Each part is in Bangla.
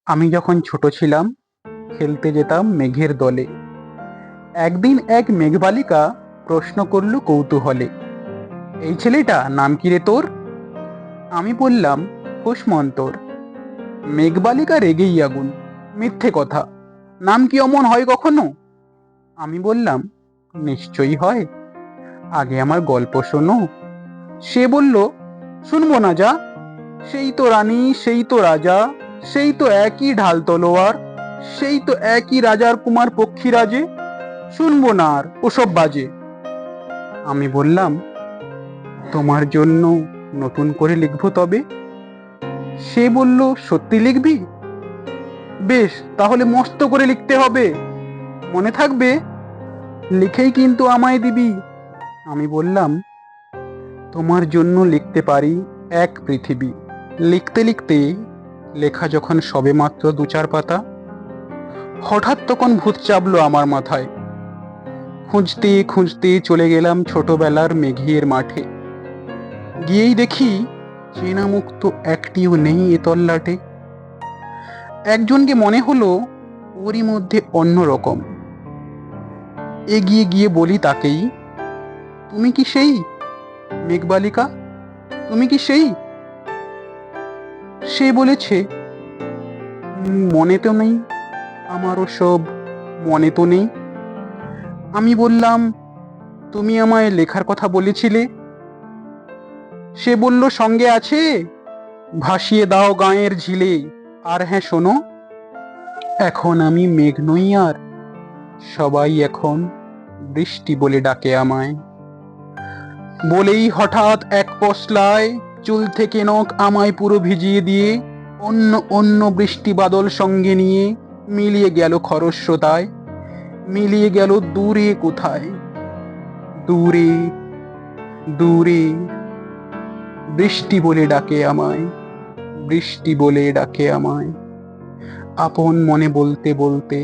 আমি যখন ছোট ছিলাম খেলতে যেতাম মেঘের দলে। একদিন এক মেঘবালিকা প্রশ্ন করল কৌতূহলে, এই ছেলেটা নাম কি রে তোর? আমি বললাম, হুসমন্তর। মেঘবালিকা রেগেই আগুন, মিথ্যে কথা, নাম কি অমন হয় কখনো? আমি বললাম, নিশ্চয়ই হয়, আগে আমার গল্প শোনো। সে বলল, শুনবো না যা, সেই তো রানী, সেই তো রাজা, সেই তো একই ঢাল তলোয়ার, সেই তো একই রাজার কুমার পক্ষীরাজে, শুনবো না আর ওসব বাজে। আমি বললাম, তোমার জন্য নতুন করে লিখবো তবে। সে বলল, সত্যি লিখবি? বেশ, তাহলে মস্ত করে লিখতে হবে, মনে থাকবে, লিখেই কিন্তু আমায় দিবি। আমি বললাম, তোমার জন্য লিখতে পারি এক পৃথিবী। লিখতে লিখতে লেখা যখন সবেমাত্র দু চার পাতা, হঠাৎ তখন ভূত চাপলো আমার মাথায়। খুঁজতে খুঁজতে চলে গেলাম ছোটবেলার মেঘের মাঠে। গিয়েই দেখি চেনা মুখ তো একটিও নেই এ তল্লাটে। একজনকে মনে হলো ওরই মধ্যে অন্যরকম। এগিয়ে গিয়ে বলি তাকেই, তুমি কি সেই মেঘবালিকা? তুমি কি সেই? সে বলেছে, মনে তো নেই, আমারও সব মনে তো নেই। আমি বললাম, তুমি আমায় লেখার কথা বলেছিলে। সে বলল, সঙ্গে আছে, ভাসিয়ে দাও গাঁয়ের ঝিলে। আর হ্যাঁ শোনো, এখন আমি মেঘ নই আর, সবাই এখন বৃষ্টি বলে ডাকে আমায়। বলেই হঠাৎ এক পশলায় চুল থেকে নখ আমায় পুরো ভিজিয়ে দিয়ে অন্য অন্য বৃষ্টি বাদল সঙ্গে নিয়ে মিলিয়ে গেল খরস্রোতায়, মিলিয়ে গেল দূরে কোথায়, দূরে দূরে। বৃষ্টি বলে ডাকে আমায়, বৃষ্টি বলে ডাকে আমায়। আপন মনে বলতে বলতে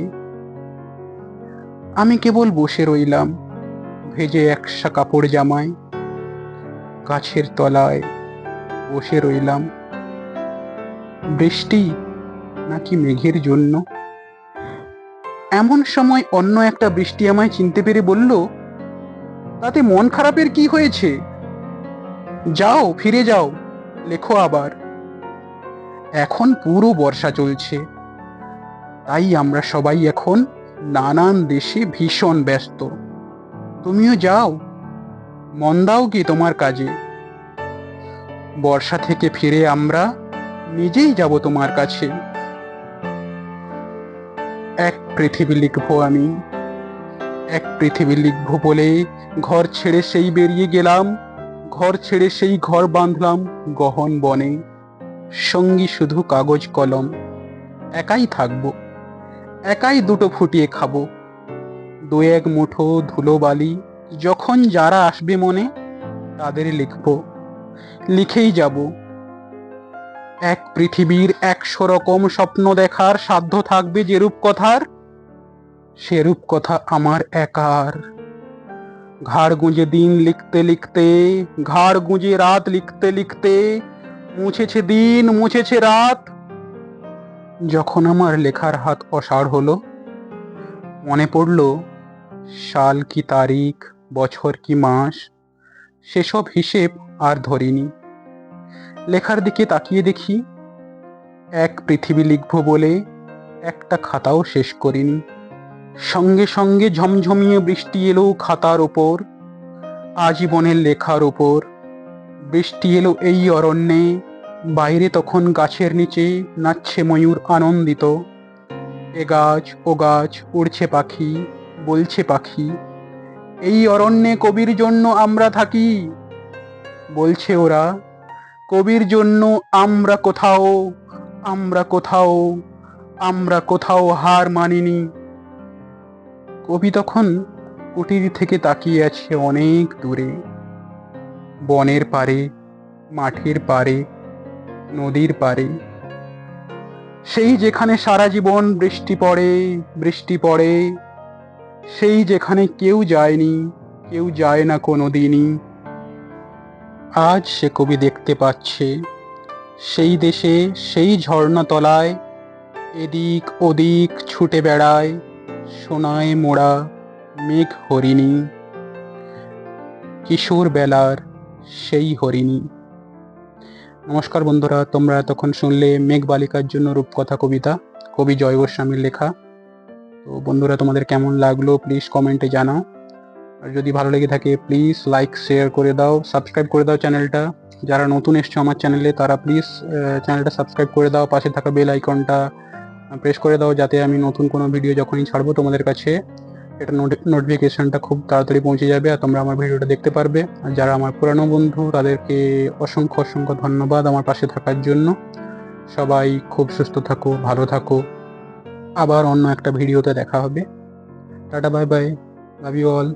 আমি কেবল বসে রইলাম ভেজে একসা কাপড় জামায়। গাছের তলায় বসে রইলাম। বৃষ্টি নাকি মেঘের জন্য? এমন সময় অন্য একটা বৃষ্টি আমায় চিনতে পেরে বলল, তাতে মন খারাপের কি হয়েছে? যাও, ফিরে যাও, লেখো আবার। এখন পুরো বর্ষা চলছে, তাই আমরা সবাই এখন নানান দেশে ভীষণ ব্যস্ত। তুমিও যাও, মন দাও কি তোমার কাজে। বর্ষা থেকে ফিরে আমরা নিজেই যাব তোমার কাছে। এক পৃথিবী লিখবো আমি, এক পৃথিবী লিখবো বলে ঘর ছেড়ে সেই বেরিয়ে গেলাম। ঘর ছেড়ে সেই ঘর বাঁধলাম গহন বনে। সঙ্গী শুধু কাগজ কলম, একাই থাকবো, একাই দুটো ফুটিয়ে খাবো। দু এক মুঠো ধুলো বালি যখন যারা আসবে মনে, তাদের লিখবো, লিখেই যাব। এক পৃথিবীর 100 রকম স্বপ্ন দেখার সাধ্য থাকবে যেরূপ কথার, সেরূপ কথা আমার একার। ঘাড় গুঁজে দিন লিখতে লিখতে, ঘাড় গুঁজে রাত লিখতে লিখতে, মুছেছে দিন মুছেছে রাত। যখন আমার লেখার হাত অসাড় হলো, মনে পড়ল সাল কি তারিখ, বছর কি মাস, সেসব হিসেব আর ধরিনি। লেখার দিকে তাকিয়ে দেখি এক পৃথিবী লিখব বলে একটা খাতাও শেষ করিনি। সঙ্গে সঙ্গে ঝমঝমিয়ে বৃষ্টি এলো খাতার ওপর, আজীবনের লেখার ওপর। বৃষ্টি এলো এই অরণ্যে, বাইরে তখন গাছের নিচে নাচছে ময়ূর আনন্দিত। এ গাছ ও গাছ, উড়ছে পাখি, বলছে পাখি, এই অরণ্যে কবির জন্য আমরা থাকি। বলছে ওরা, কবির জন্য আমরা কোথাও, আমরা কোথাও, আমরা কোথাও হার মানিনি। কবি তখন কুটির থেকে তাকিয়ে আছে অনেক দূরে, বনের পারে, মাঠের পারে, নদীর পারে, সেই যেখানে সারা জীবন বৃষ্টি পড়ে, বৃষ্টি পড়ে, সেই যেখানে কেউ যায়নি, কেউ যায় না কোনোদিনই। আজ সে কবি দেখতে পাচ্ছে সেই দেশে, সেই ঝর্ণা তলায় এদিক ওদিক ছুটে বেড়ায় সোনায় মোড়া মেঘ হরিণী, কিশোর বেলার সেই হরিণী। নমস্কার বন্ধুরা, তোমরা এতক্ষণ শুনলে মেঘ বালিকার জন্য রূপকথা কবিতা, কবি জয় গোস্বামীর লেখা। তো বন্ধুরা, তোমাদের কেমন লাগলো প্লিজ কমেন্টে জানাও। আর যদি ভালো লেগে থাকে প্লিজ লাইক শেয়ার করে দাও, সাবস্ক্রাইব করে দাও চ্যানেলটা। যারা নতুন এসছো আমার চ্যানেলে তারা প্লিজ চ্যানেলটা সাবস্ক্রাইব করে দাও, পাশে থাকা বেল আইকনটা প্রেস করে দাও, যাতে আমি নতুন কোনো ভিডিও যখনই ছাড়বো তোমাদের কাছে এটা নোটিফিকেশনটা খুব তাড়াতাড়ি পৌঁছে যাবে আর তোমরা আমার ভিডিওটা দেখতে পারবে। আর যারা আমার পুরানো বন্ধু তাদেরকে অসংখ্য অসংখ্য ধন্যবাদ আমার পাশে থাকার জন্য। সবাই খুব সুস্থ থাকো, ভালো থাকো। আবার অন্য একটা ভিডিওতে দেখা হবে। Tata, bye bye, love you all.